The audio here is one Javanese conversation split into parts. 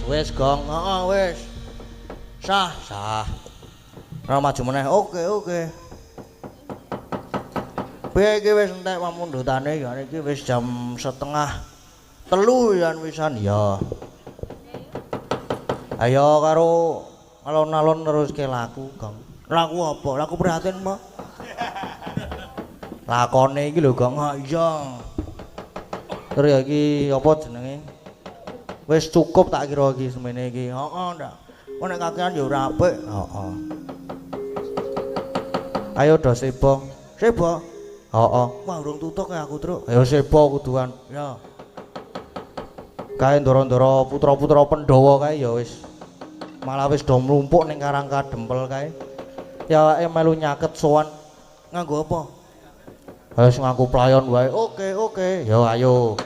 Wis Gong, heeh wis. Sah, sah. Ora maju meneh. Oke. Piye iki wis entek pamundhutane ya iki wis jam 2:30 yan wisan ya. Ayo karo alon-alon neruske laku, Gong. Laku apa? Laku prihatin apa? Lakone iki lho, Gong. Ha iya. Terus ya iki apa jenenge? Wis cukup tak kira iki semene iki. Heeh, ndak. Kok nek kakean ya ora apik. Heeh. Ayo do sebo. Sebo. Heeh. Wah, urung tutuk ya aku, Truk. Ya sebo kuduan. Ya. Kae ndoro-ndoro putra-putra Pandhawa kae ya wis malah wis do mlumpuk ning Karang Kadempel kae. Ya awake melu nyaket sowan nganggo apa? Wis ngaku playon wae. Oke. Ya ayo.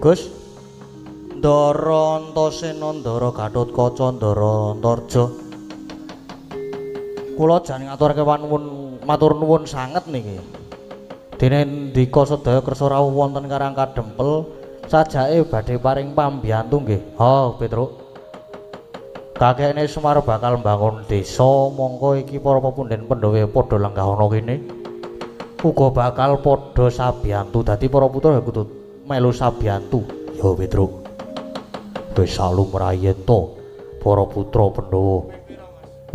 Gus Ndara Antasena Ndara Gatotkaca Ndara Antarja. Kula jan ngaturake panuwun matur nuwun sanget niki. Dene ndika sedaya kersa rawuh wonten Karang Kadempel sajake badhe paring pambiyantu nggih. Ha, Petruk. Kakekne Semar bakal mbangun desa mongko iki para pepunden Pandhawa padha lenggah ana kene. Uga bakal padha sabiyantu dadi para putra kudu melu sabiyantu. Ya Petruk. Wis salumrayen to para putra Pandhawa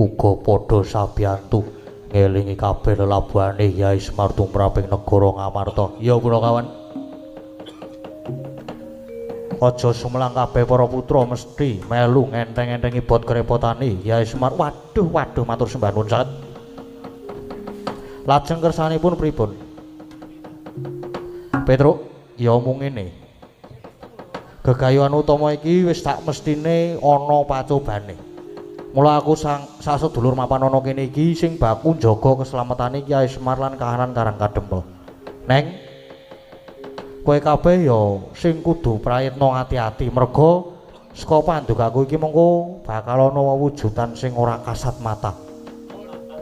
uga padha sabiyantu ngelingi kabeh lelabuhane Hyai Semar tumraping negara Ngamarta. Ya kula kawan. Aja sumelang kabeh para putra mesti melu ngenteng-entengi bot kerepotane Hyai Semar. Waduh matur sembah nuwun sanget. Lajeng kersanipun pripun? Petruk, ya mung ngene. Gegayuhan utama iki wis tak mestine ana pacobane. Mula aku sak sedulur mapan ana kene iki sing baku njaga keslametane Kyai Semar lan kahanan Karang Kadempel. Neng, kowe kabeh ya sing kudu prayitna ati-ati merga saka pandukaku iki mengko bakal ana wujudan sing ora kasat mata.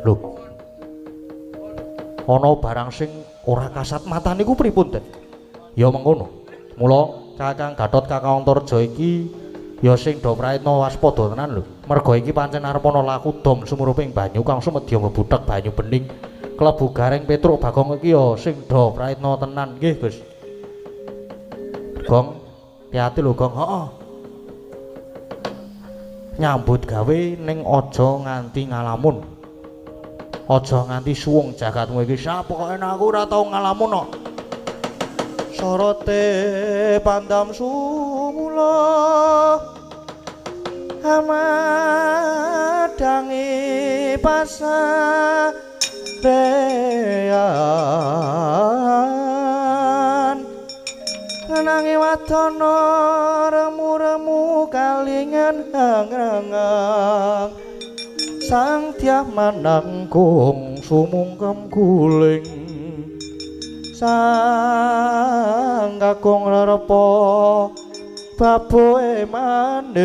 Lho. Ana barang sing ora kasat mata niku pripun, Den? Ya mengkono. Mula Kakang Gatot Kakang Antarja iki Ya sing do praitna waspada tenan lho. Merga iki pancen arep ana laku dom sumuruping banyu kang sumedya mbuthek banyu bening. Klebu Gareng Petruk Bagong iki ya sing do praitna tenan nggih, Gus. Gong, hati-hati lho, Gong. Heeh. Nyambut gawe ning aja nganti ngalamun. Aja nganti suwung jagatmu iki. Sapokoke aku ora tau ngalamun kok. Sorote pandam sumula amadangi pasarean ngenangi wadana remu-remu kalingan hang-hangang sang tiah manangkung sumungkem guling sang kakung rerepa baboe mandeman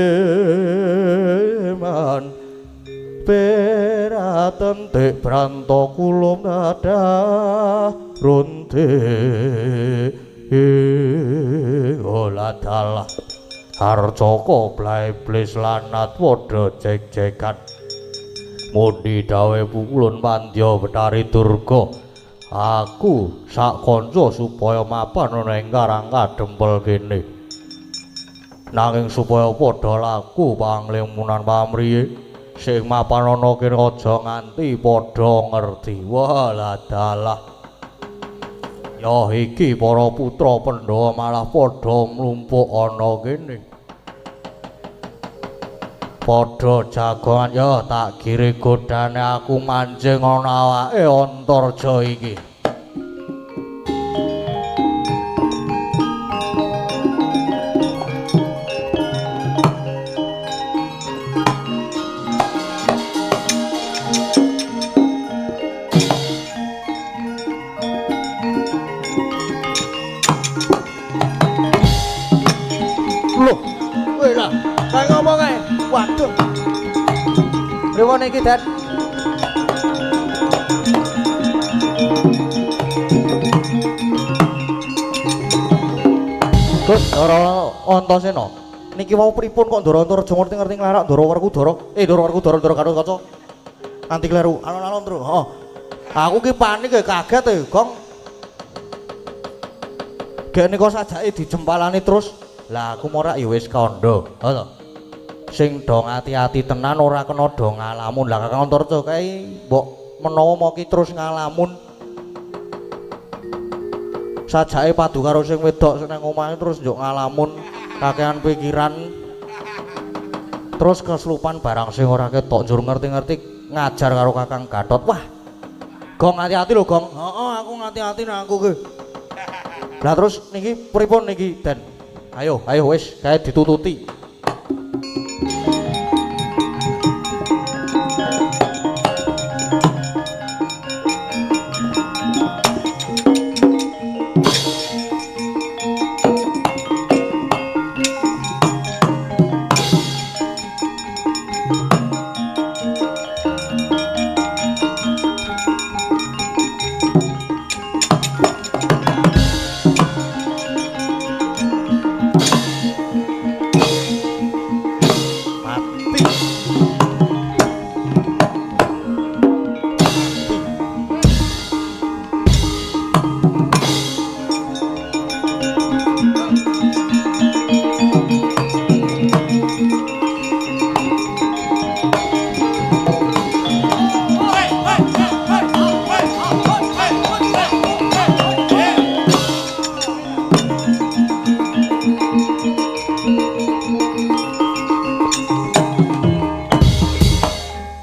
peraten tek branto kulum dadah runte oladalah harcaka blae-blis lanat padha jek-jekan mundi dawe pukulun pandya Betari Durga aku sak kanca supaya mapan ana ing Karang Kadempel kene nanging supaya padha laku panglimunan pamriye sing mapan ana kene aja nganti padha ngerti waladalah ya iki para putra Pandhawa malah padha mlumpuk ana kene padha jagongan ya tak kiri godane aku mancing ana awake Antarja iki loh kowe lah kae ngomong ae waduh rewone iki Dan Gus Ndara Antasena niki wau pripun kok Ndara Antarja ngerti-ngerti nglarak Ndara Werkudara Ndara Werkudara Ndara Gatotkaca nganti kleru alon-alon terus heeh aku ki panik kaget Gong gek nika sajake dijempalani terus lah aku morak ya wis kandha heeh sing do ati-ati tenan ora kena do ngalamun lah Kakang Antarja kae mbok menawa moki terus ngalamun sajake padu karo sing wedok seneng omahe terus njuk ngalamun kakean pikiran terus kesurupan barang sing ora ketok njur ngerti-ngerti ngajar karo Kakang Gatot wah Gong hati-hati lho Gong heeh aku ngati-ati nek aku ki lah terus niki pripun niki Den ayo wis kae ditututi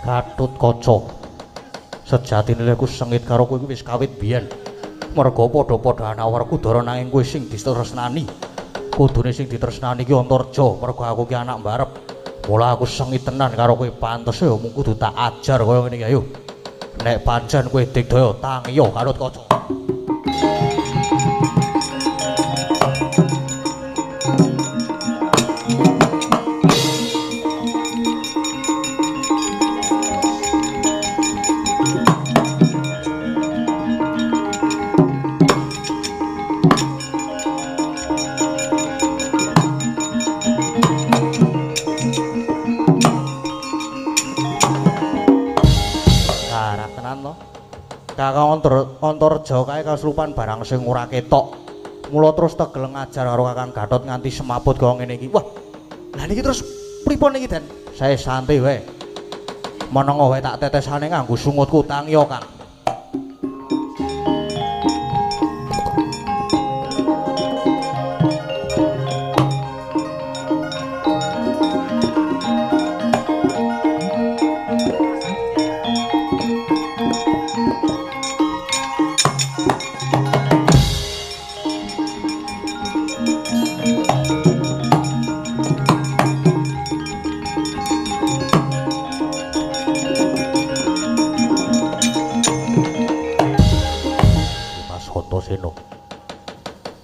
Gatotkaca sejatine aku sengit karo kowe wis kawit biyen merga padha-padha ana Werkudara nanging kowe sing ditresnani kudune sing ditresnani ki Antarja merga aku ki anak mbarep mula aku sengit tenan karo kowe pantes ya mung kudu tak ajar kaya ngene iki ayo nek pancen kowe digdaya tangiya Gatotkaca Kakang Antareja kae kasurupan barang sing ora ketok. Mula terus tegel ngajar karo Kakang Gatot nganti semaput kaya ngene iki. Wah. Lah niki terus pripun iki, Den? Saya santai wae. Menengo wae tak tetesane nganggo sungutku tangi yo, Kang.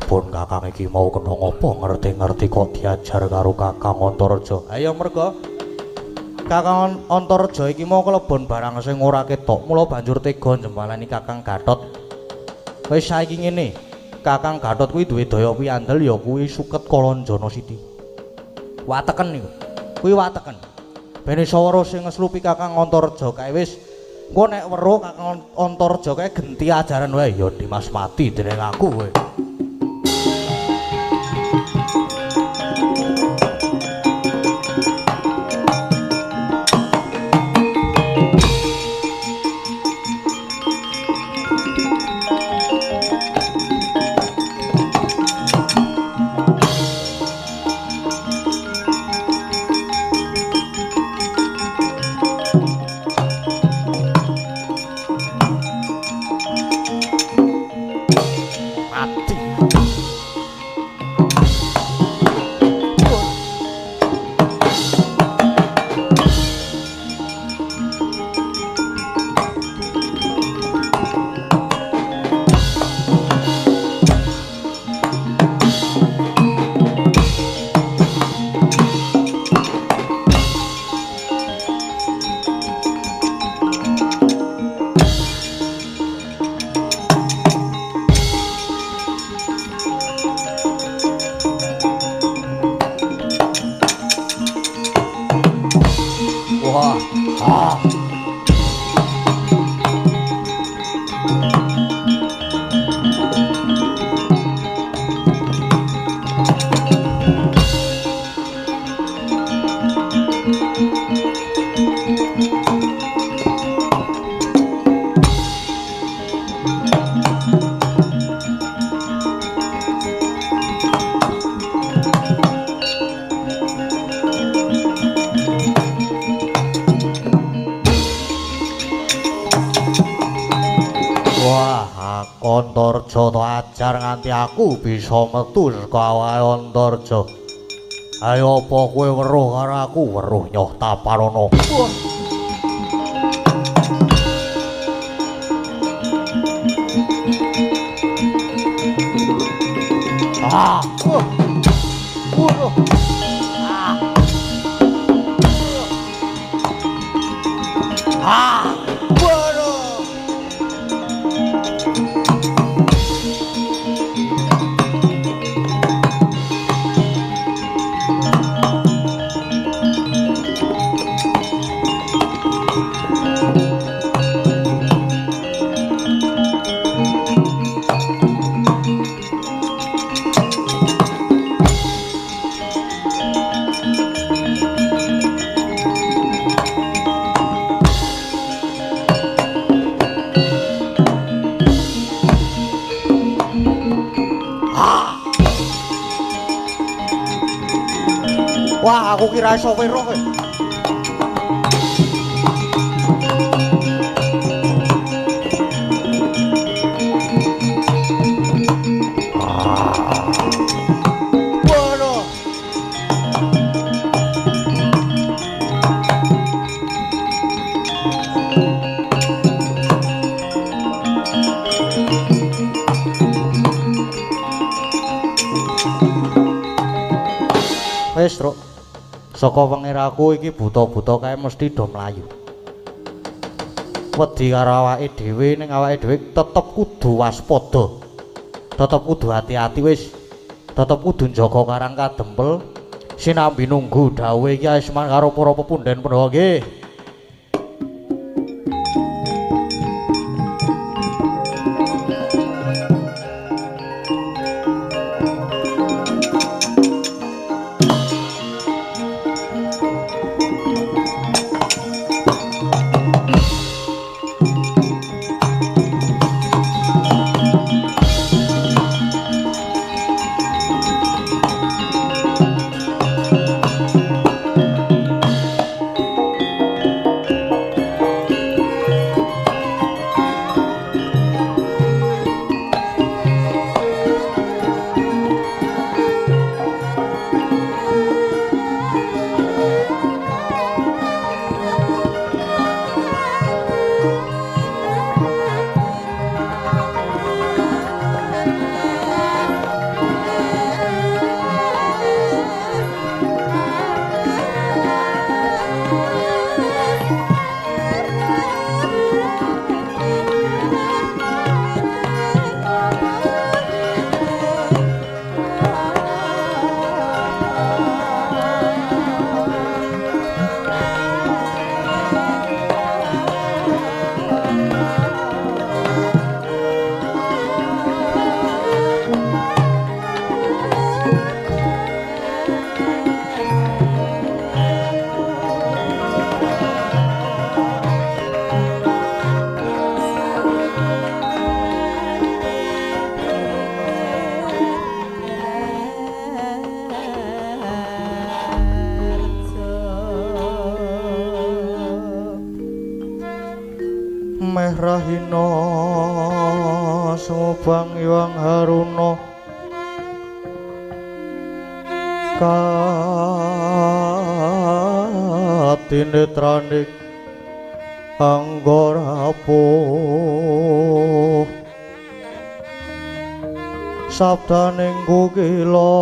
Pun Kakang iki mau kena ngopo ngerti-ngerti kok diajar karo Kakang Antareja. Ayo merga Kakang Antareja iki mau kelebon barang sing ora ketok, mula banjur tega njembalani Kakang Gatot. Wis saiki ngene, Kakang Gatot kuwi duwe daya piandel ya kuwi suket Kalanjana Siti. Wateken niku. Kuwi wateken. Ben sawara sing ngeslupi Kakang Antareja kae wis engko nek weruh Kakang Antareja kae genti ajaran wae ya Dimas mati dening aku kowe. Antareja to ajar nganti aku bisa metu saka awake Antareja. Ayo apa kowe weruh karo aku, weruh nyoh Taparana. Ah. Ah. Wah, aku kira iso weruh kowe. Waduh. Wis, Truk. Saka pengiraku iki buta-buta kae mesti do mlayu. Wedi karo awake dhewe ning awake dhewe tetep kudu waspada. Tetep kudu hati-hati wis. Tetep kudu njaga Karang Kadempel sinambi nunggu dawuh iki asman karo para pepundhen Pandhawa nggih. meh rahina sumubang iwang haruna katinetraning anggarapuh sabdaning kukila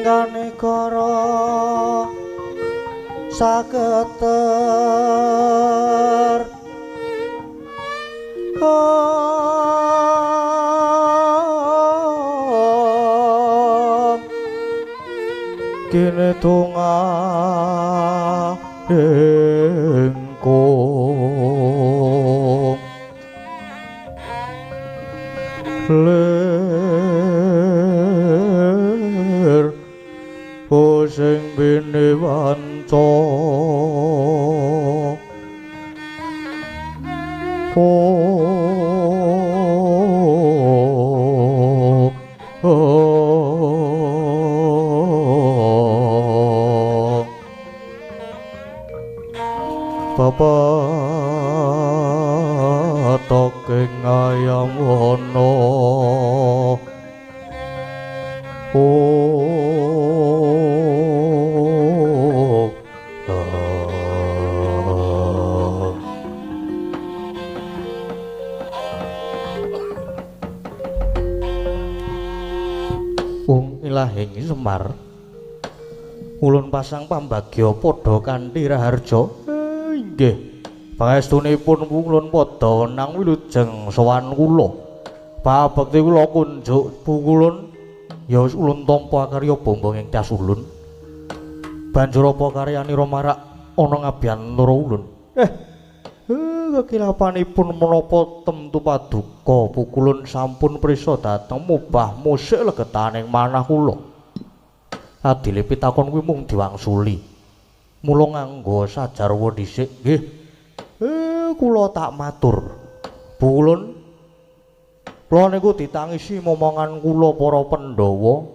engganegara saketer kene tunga engkong ler sing bene wanca toking ayam wono Ilahing Semar ulun pasang pambagya padha kanthi raharja inggih pangestunipun ulun padha nang wilujeng sowan kula babekti kula kunjuk pukulun ya ulun tampa karya bombong ing tas ulun banjur apa karyanira marak ana ngabiyantara ulun kekilapanipun menapa temtu paduka pukulun sampun prisa dhateng mubah musik legetaning manah kula adile pitakon kuwi mung diwangsuli mula nganggo sajarwa dhisik nggih kula tak matur pukulun kula niku ditangisi momongan kula para Pandhawa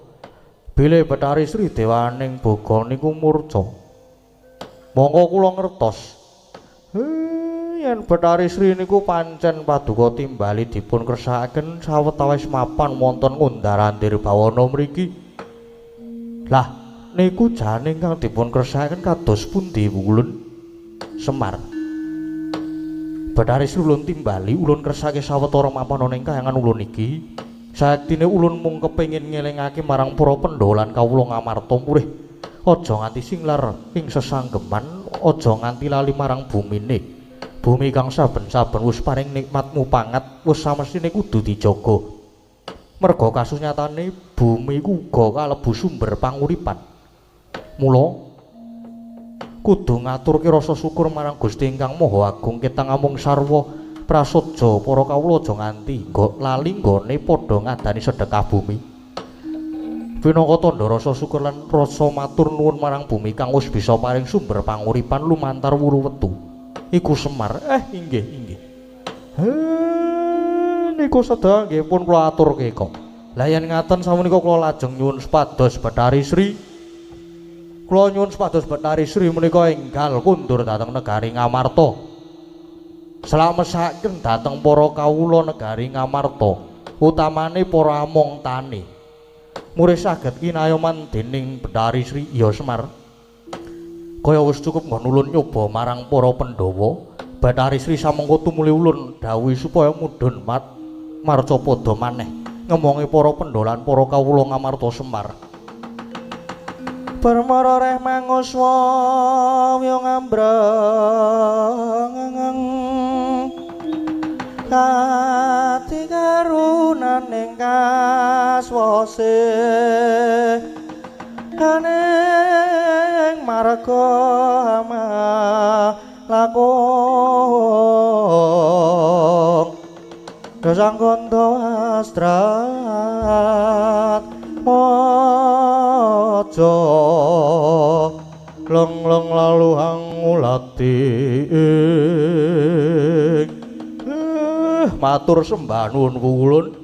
bilih Bathari Sri Dewaning Boga niku murca monggo kula ngertos yen Bathari Sri niku pancen paduka timbali dipun kersakaken sawetawis mapan wonten Ngundarandir Bawana mriki. Lah niku jane ingkang dipun kersakaken kados pundi ulun Semar? Bathari Sri ulun timbali ulun kersake sawetara mapan ana ing kayangan ulun iki. Saektine ulun mung kepengin ngelingake marang para pendholan kawula ngamarta murih aja nganti singlar ing sesanggeman, aja nganti lali marang bumine. Bumi kang saben-saben wis paring nikmatmu pangat wis samestine kudu dijaga. Merga kasus nyatane bumi iku uga kalebu sumber panguripan. Mula kudu ngaturke rasa syukur marang Gusti ingkang Maha Agung ketang amung sarwa prasaja para kawula aja nganti lali nggone padha ngadani sedekah bumi. Pinangka tandha rasa syukur lan rasa matur nuwun marang bumi kang wis bisa paring sumber panguripan lumantar wuru wetu. Iku Semar. Inggih. Niku sedaya nggih pun kula aturke kok. Lah yen ngaten sapunika kula lajeng nyuwun supados Bathari Sri. Kula nyuwun supados Bathari Sri menika enggal kundur dhateng negari Ngamarta. Slamesaken dhateng para kawula negari Ngamarta, utamane para among tani. Murih saged kinayoman dening Bathari Sri ya Semar. Kaya wis cukup nggon ulun nyoba marang para Pandhawa, Bathari Sri samangka tumuli ulun dawuhi supaya mudhun marca padha maneh ngemongi para pendholan para kawula Ngamarta Semar. Permara reh manguswa ya ngambreng kati karunaning kaswase aning marga lakon dasang kondo astrat mojo leng-leng lalu hangulati matur sembah nuwun pukulun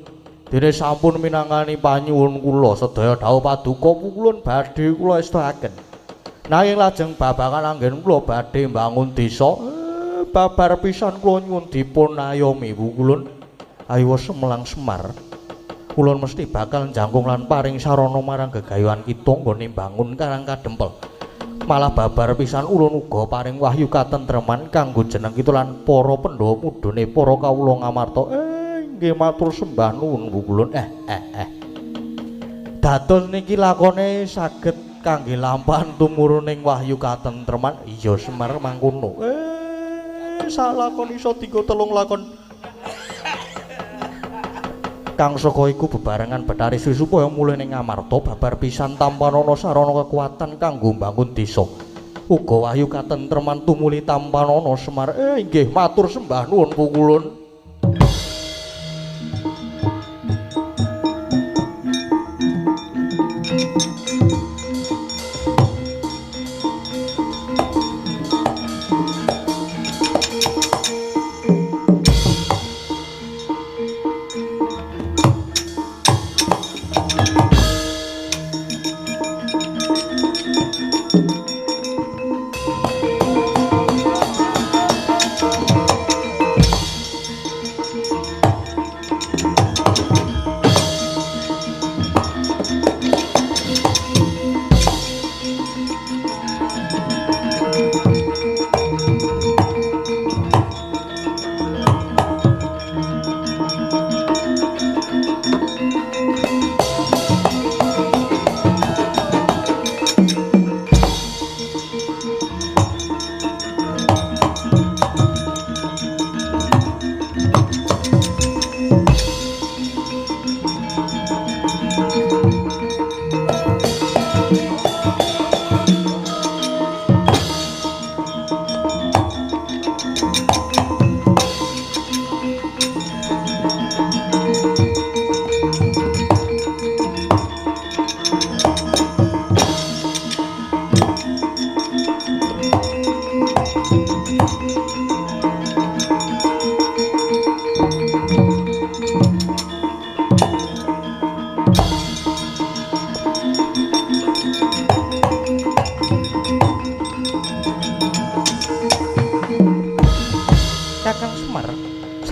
dene sampun minangkani panyuwun kula sedaya dawuh paduka pukulun badhe kula estakaken Nanging lajeng babagan anggen kula badhe mbangun desa. Babar pisan kula nyuwun dipun ayomi kulun. Ayo Semelang Semar. Kulon mesti bakal njangkung lan paring sarana marang gegayuhan kita nggone mbangun Karang Kadempel. Malah babar pisan ulun uga paring wahyu katentreman kanggo jeneng kita lan para Pandhawa mudhune para kawula ngamarta. Nggih matur sembah nuwun kulun. Dados niki lakone saged kangge lampahan tumuruning wahyu katentreman. Iya Semar mangkono. Salakon iso 3-3 lakon. Kang saka iku bebarengan Bathari Sri supaya mulih ning Ngamarta babar pisan tampa ana sarana kekuatan kanggo mbangun desa. Uga wahyu katentreman tumuli tampa ana Semar. Inggih matur sembah nuwun pukulun.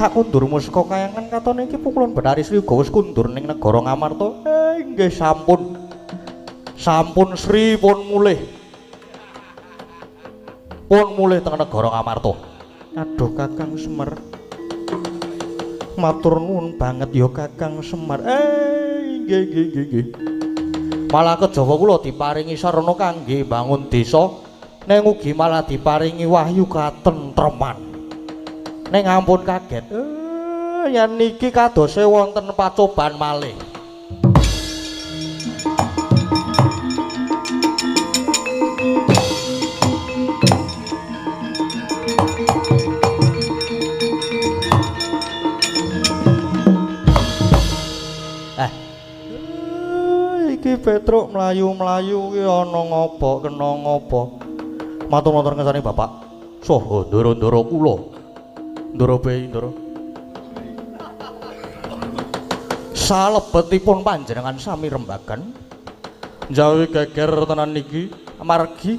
Sakundur musaka kayangan katone iki pukulan Bathari Sri uga wis kundur ning negara Ngamarta. Nggih sampun. Sampun Sri pun mulih. Pun mulih teng negara Ngamarta. Aduh Kakang Semar. Matur nuwun banget ya Kakang Semar. Nggih. Malah kejawa kula diparingi sarana kangge bangun desa, ning ugi malah diparingi wahyu katentreman. Ning ampun kaget. Yen niki kadose wonten pacoban malih. Iki Petruk mlayu-mlayu ki ana ngopo kena ngopo. Matur-matur ngersani Bapak. Saha ndara-ndara kula. Ndara bayi ndara. Salebetipun panjenengan sami rembagan njawi geger tenan niki amargi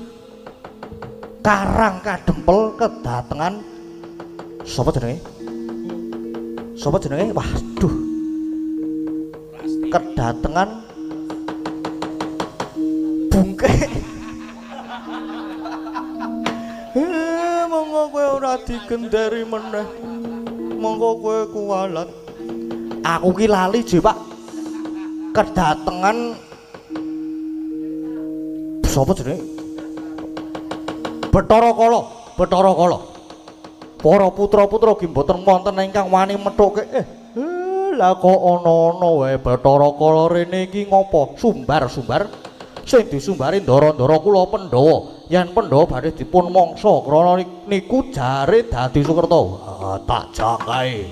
Karang Kadempel kedatengan sapa jenenge? Sapa jenenge? Waduh. Kedatengan bungke. Monggo kowe ora digendari meneh. Monggo kowe kuwalat. Aku ki lali, Je, Pak. Kedatengan sapa jenenge? Bathara Kala. Para putra-putra ki mboten wonten ingkang wani methuke. Lah kok ana-ana wae Bathara Kala rene iki ngopo? Sumbar. Sing disumbari ndara-ndara kula Pandhawa. Yen Pandhawa badhe dipun mangsa krana niku jare dadi Sukerta. Tak jakae.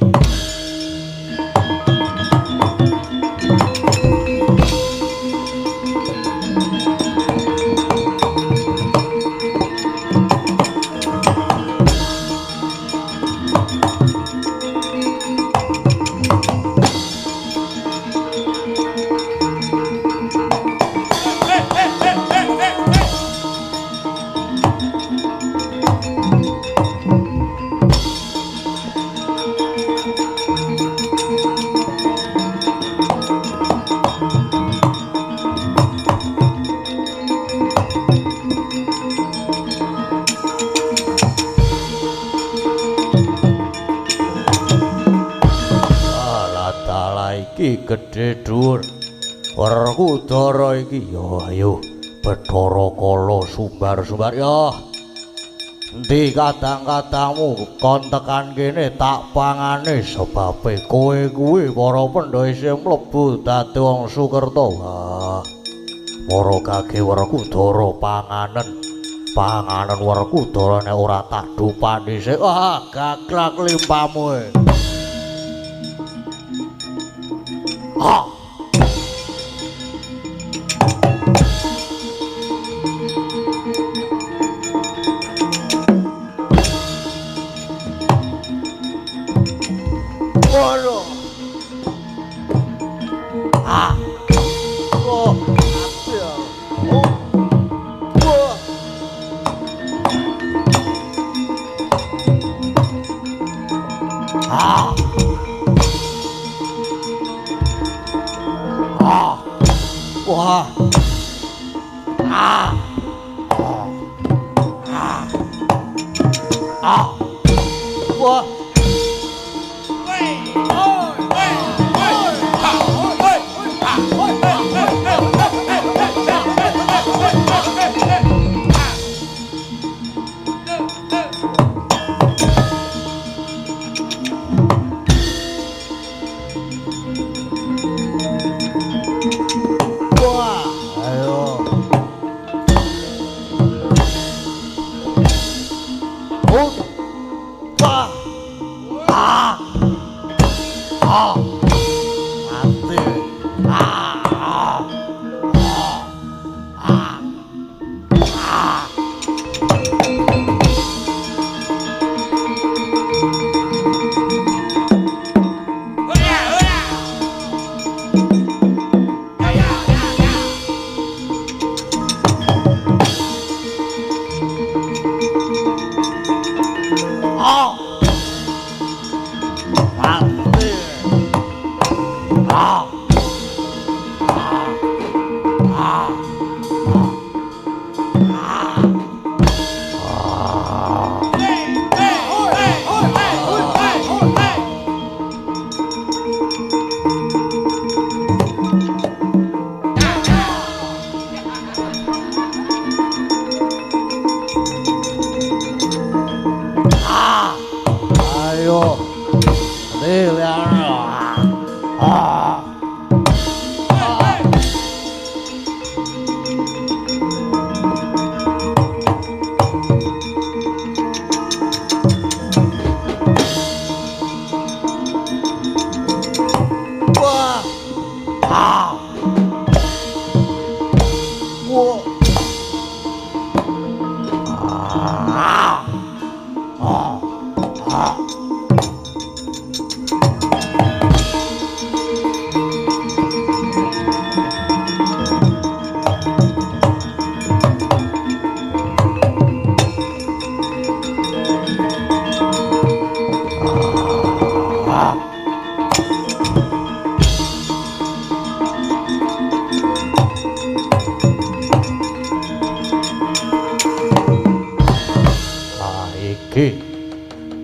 gedhe dhuwur. Werkudara iki yo ayo Bathara Kala sumbar-sumbar yo. Endi kadang-kadangmu kon tekan kene tak pangane sebabe kowe kuwi para pendhawa isih mlebu dadi wong Sukerta. Wah. Mara kage Werkudara panganen Werkudara nek ora tak dupani sik gaglak limpamu. Waduh. Oh, wah. Wah.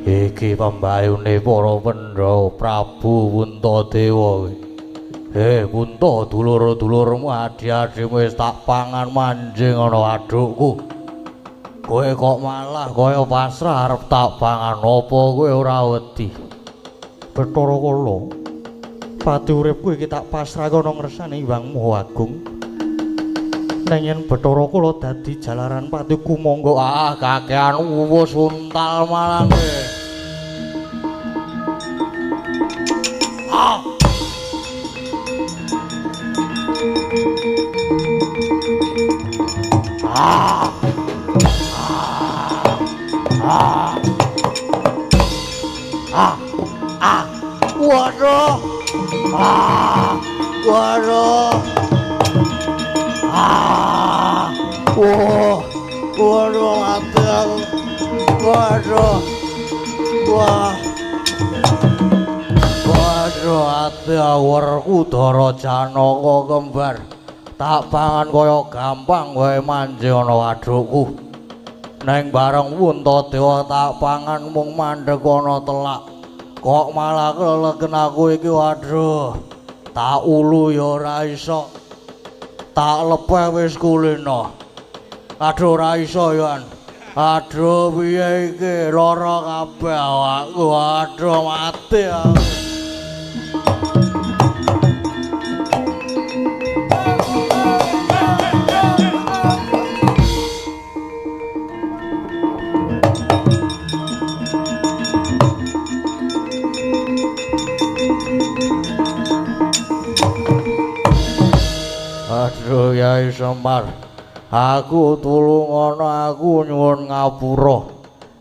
Iki pambayune para Pandhawa Prabu Puntadewa. Punta dulur-dulurmu adi-adimu wis tak pangan manjing ana adukku. Kowe kok malah kaya pasrah arep tak pangan apa kowe ora wedi? Bathara Kala, pati uripku iki tak pasrah ana ngersane Hyangmu Agung. Neng yen Bathara Kala dadi jalaran patiku monggo kakean wus untal malang kowe. Waduh. Waduh. Waduh mati aku. Waduh. Waduh ati Werkudara Janaka kembar. Tak pangan kaya gampang wae manjing ana wadukku. Neng bareng Puntadewa tak pangan mung mandheg ana telak. Kok malah kelegen aku iki waduh. tak ulu ya ora iso. Tak lepeh wis kulino. Aduh ora iso yan. Aduh piye iki lara kabeh awakku. Aduh mati aku. Aduh Yai Semar, aku tulungono, aku nyuwun ngapura.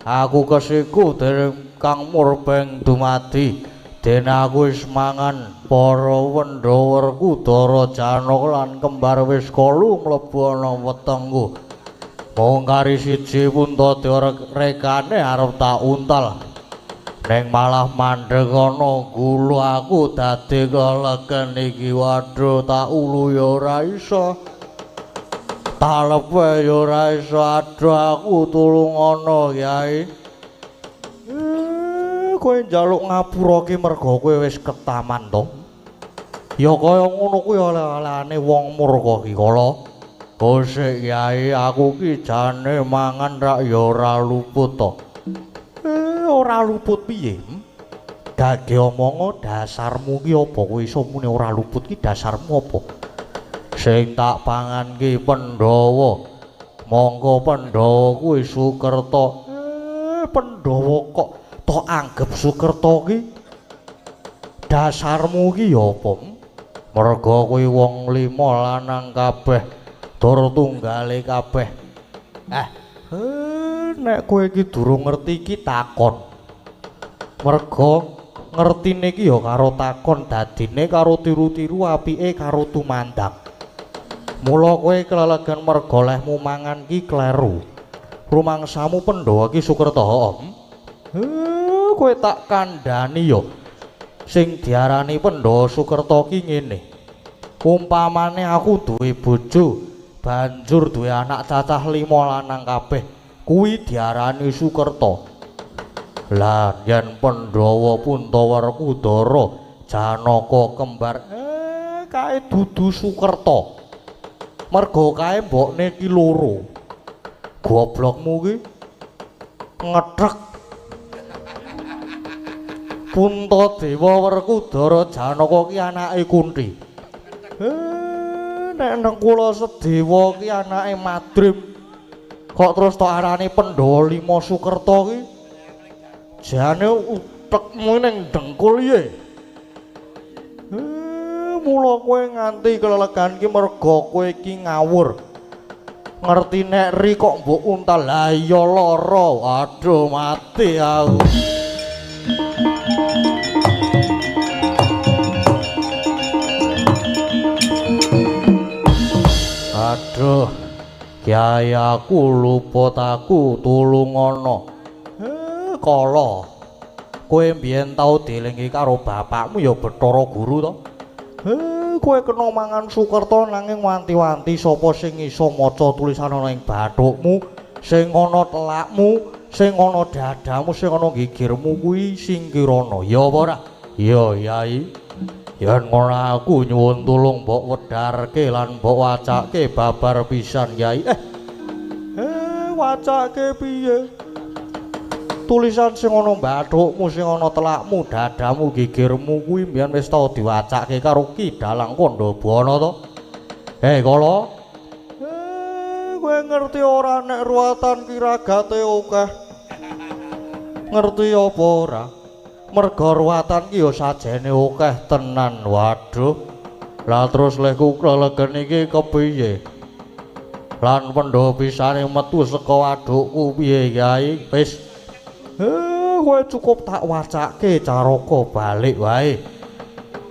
Aku kesiku dening Kang Murbeng dumadi. Dene aku wis mangan para Wendawerku Dara Janaka lan kembar wis kalu mlebu ana wetengku. Mung kari siji Puntada rekane arep tak untal. Neng malah mandeg ana gulu aku dadi kelegen iki. Waduh tak ulu ya ora iso, tak lepeh ya ora iso. Aduh aku tulungono Kyai. Kowe njaluk ngapura ki merga kowe wis ketaman to. Ya kaya ngono kuwi oleh-olehane wong murka ki kala. Oh sik Kyai, aku ki jane mangan rak ya ora luput to. Ora luput piye? Dadi omongo dasarmu ki apa kowe iso muni ora luput ki dasarmu apa? Sing tak pangan ki Pandhawa. Monggo Pandhawa kuwi Sukerta. Pandhawa kok tok anggap Sukerta ki dasarmu ki ya apa? Merga kowe wong lima lanang kabeh, dur tunggale kabeh. Nek kowe iki durung ngerti iki takon. Merga ngertine iki ya karo takon, dadine karo tiru-tiru, apike karo tumandang. Mula kowe kelelegan merga lehmu mangan ki kleru. Rumangsamu Pandhawa ki Sukerta. Kowe tak kandhani ya. Sing diarani Pandhawa Sukerta ki ngene. Umpamane aku duwe bojo, banjur duwe anak cacah 5 lanang kabeh. Kuwi diarani Sukerta. Lah yen Pandhawa Puntawerku Dara Janaka kembar kae dudu Sukerta. Merga kae mbokne ki loro. Goblokmu ki ngethek. Puntadewa Werkudara Janaka ki anake Kunthi. Nek nang kula Sedewa ki anake Madrim. Kok terus tok arane Pandhawa 5 Sukerta ki? Jane utekmu ning dengkul ye. Mula kowe nganti kelelegan ki merga kowe ki ngawur. Ngerti nek ri kok mbok untal. Lah iya lara. Aduh mati aku. Aduh Kyai aku luput, aku tulungono. Kala kowe mbiyen tau dielingi karo bapakmu ya Bathara Guru to. Kowe kena mangan Sukerta nanging wanti-wanti sapa sing iso maca tulisan ana ing bathukmu, sing ana telakmu, sing ana dadamu, sing ana gigirmu kuwi Singkirana. Ya apa ora? Ya Yai. Yen ngono aku nyuwun tulung mbok wedarke lan mbok wacake babar pisan Yai. Wacake piye? Tulisan sing ana bathukmu, sing ana telakmu, dadamu, gigirmu kuwi mbiyen wis tau diwacake karo Ki Dalang Kandabana to. Kala. Kowe ngerti ora nek ruwatan ki ragate akeh? Ngerti apa ora? Merga ruwatan ki ya sajene akeh tenan. Waduh. Lah terus lehku kelegen iki kepiye? Lan Pandhawa pisane metu saka wadukku piye Kyai? Wis kowe cukup tak wacake caraka balik wae.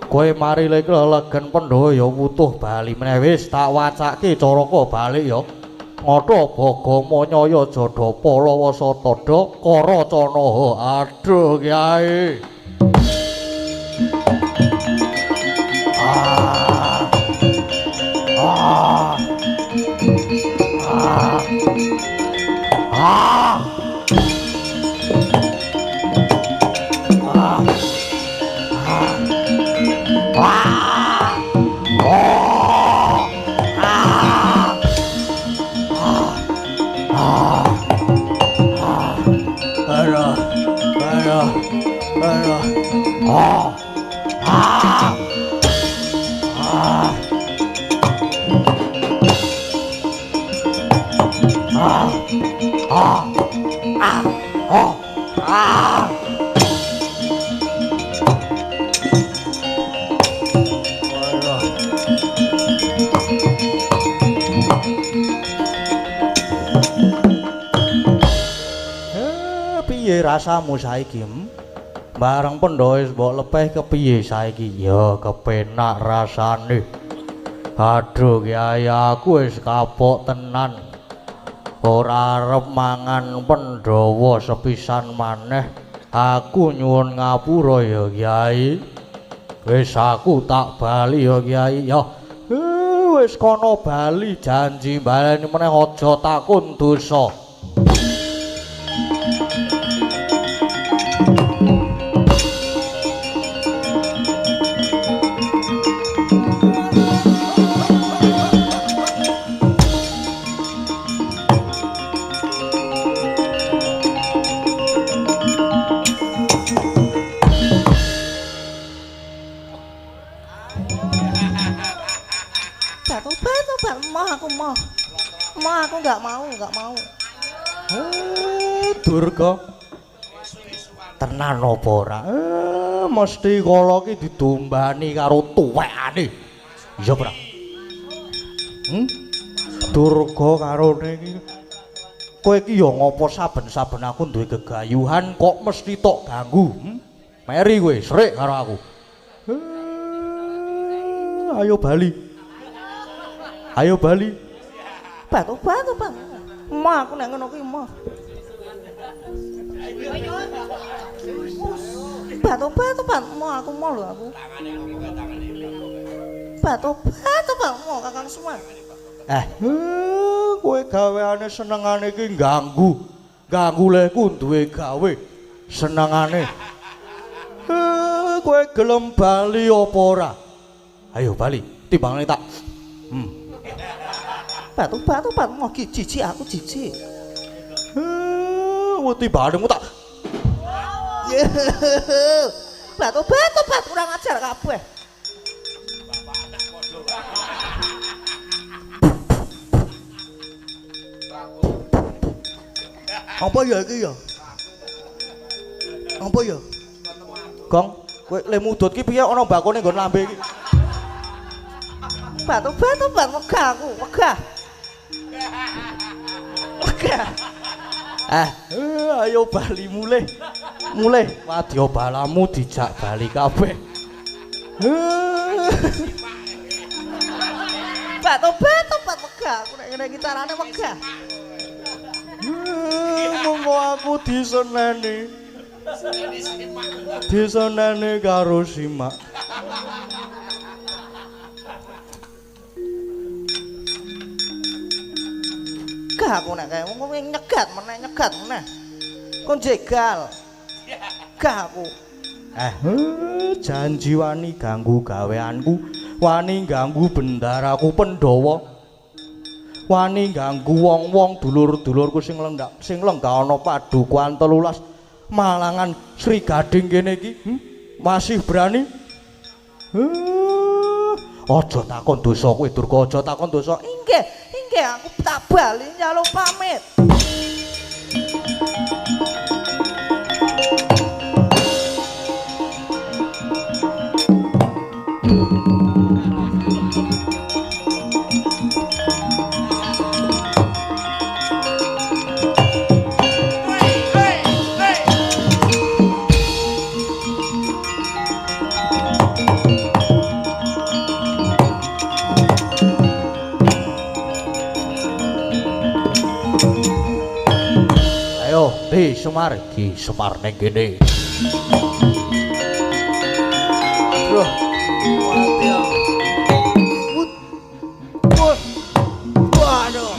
Kowe mari lek kelegen Pandhawa ya wutuh bali meneh. Wis tak wacake caraka balik ya. Ngatha Bagama Nyaya Jada Palawa Satada Karacanaha. Aduh Kyai. Aduh, aduh, aduh. Ah, ah, ah, ah, ah, ah, oh, ah. Piye rasamu saiki? Bareng Pandhawa wis mbok lepeh kepiye saiki? Ya kepenak rasane. Aduh Kyai aku wis kapok tenan. Ora arep mangan Pandhawa sepisan maneh. Aku nyuwun ngapura ya Kyai. Wis aku tak bali ya Kyai. Ya wis kono bali janji baleni meneh aja takon dosa. Aku nggak mau. Durga. Tenan apa ora? Mesti kala ki ditumbani karo tuwekane. Iya ora? Durga karone iki. Kowe iki ya ngopo saben-saben aku duwe gegayuhan kok mesti tok ganggu? Meri kowe srik karo aku. Ayo bali. Ayo bali. Batu, Pak. Ma aku nek ngono kuwi ma. Batu, Pak. Ma aku ma lho aku. Batu, Pak. Ma Kakang Semar. Kowe gaweane senengane iki ganggu. Ganggu leku duwe gawe. Senengane. Kowe gelem bali apa ora? Ayo bali, timbangane tak. Batu, Pak. Mau jijik aku jijik. Wedi barengmu tak. Batu, Pak. Kurang ajar kabeh. Apa ya iki ya? Apa ya? Gong, kowe le mudut ki piye ana bakone nggon lambe iki? Batu, Pak. Megah aku, megah. Ayo bali mulih. Wadya balamu dijak bali kabeh. Batu, Pak. Megah aku nek ngene iki carane megah. Monggo aku diseneni. Diseneni karo Simak. Aku nek kaya wong nyegat meneh. Kon jegal. Gak aku. Janji wani ganggu gaweanku, wani ganggu bendaraku Pandhawa. Wani ganggu wong-wong dulur-dulurku sing lenggah ana padukuan 13 Malangan Sri Gading kene iki. Masih berani? Aja takon dosa kowe Durga, aja takon dosa. Inggih, aku tak bali nyaluk pamit. Ki Semar ning kene. Loh, mati ya. Waduh.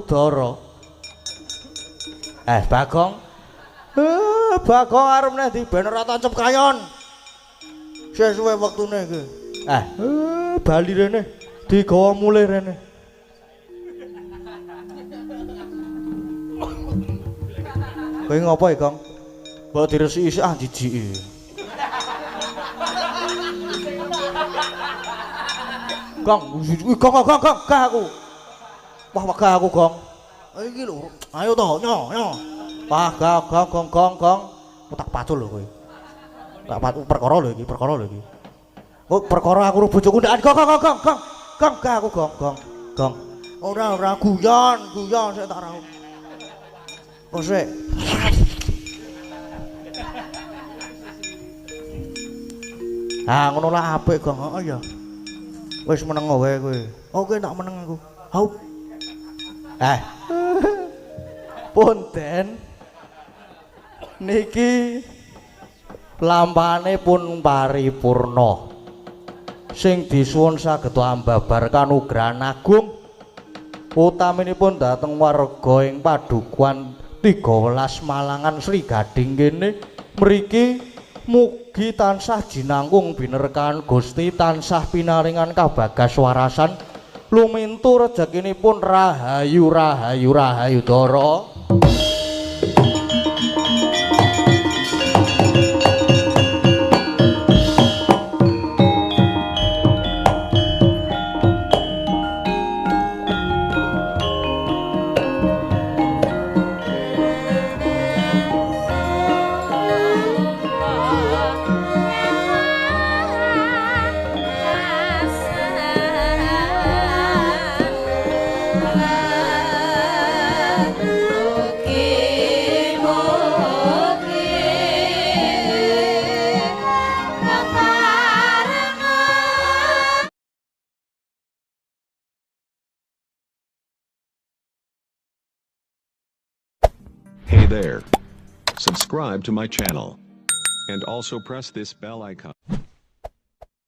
Udara. Bagong. Bagong arep ndi ben ora tancep kayon. Sesuwe wektune iki. Bali rene digawa mulih rene. Kowe ngopo iki, Gong? Mbok diresiki isih jijiki. Gong, Gong, gah aku. Wah, wegah aku, Gong. Iki lho, ayo to, nyo. Wah, Gong. Tak pacul lho kowe. Tak pacul perkara lho iki. Oh, perkara aku karo bojoku ndak, Gong. Gong, gah aku, Gong. Ora guyon sik tak rau. Oh, sik. Ngono lah apik, Gong. Heeh ya. Wis meneng wae kowe. Oke, tak meneng aku. Hau. Punten. Niki lampane pun paripurna. Sing disuwun saged ambabar kanugrahan agung utaminipun dhateng warga ing padukuhan 13 Malangan Sri Gading kene mriki mugi tansah jinangkung binerkahan Gusti tansah pinaringan kabagas warasan lumintu rezekinipun rahayu dara. Hey there. Subscribe to my channel. And also press this bell icon.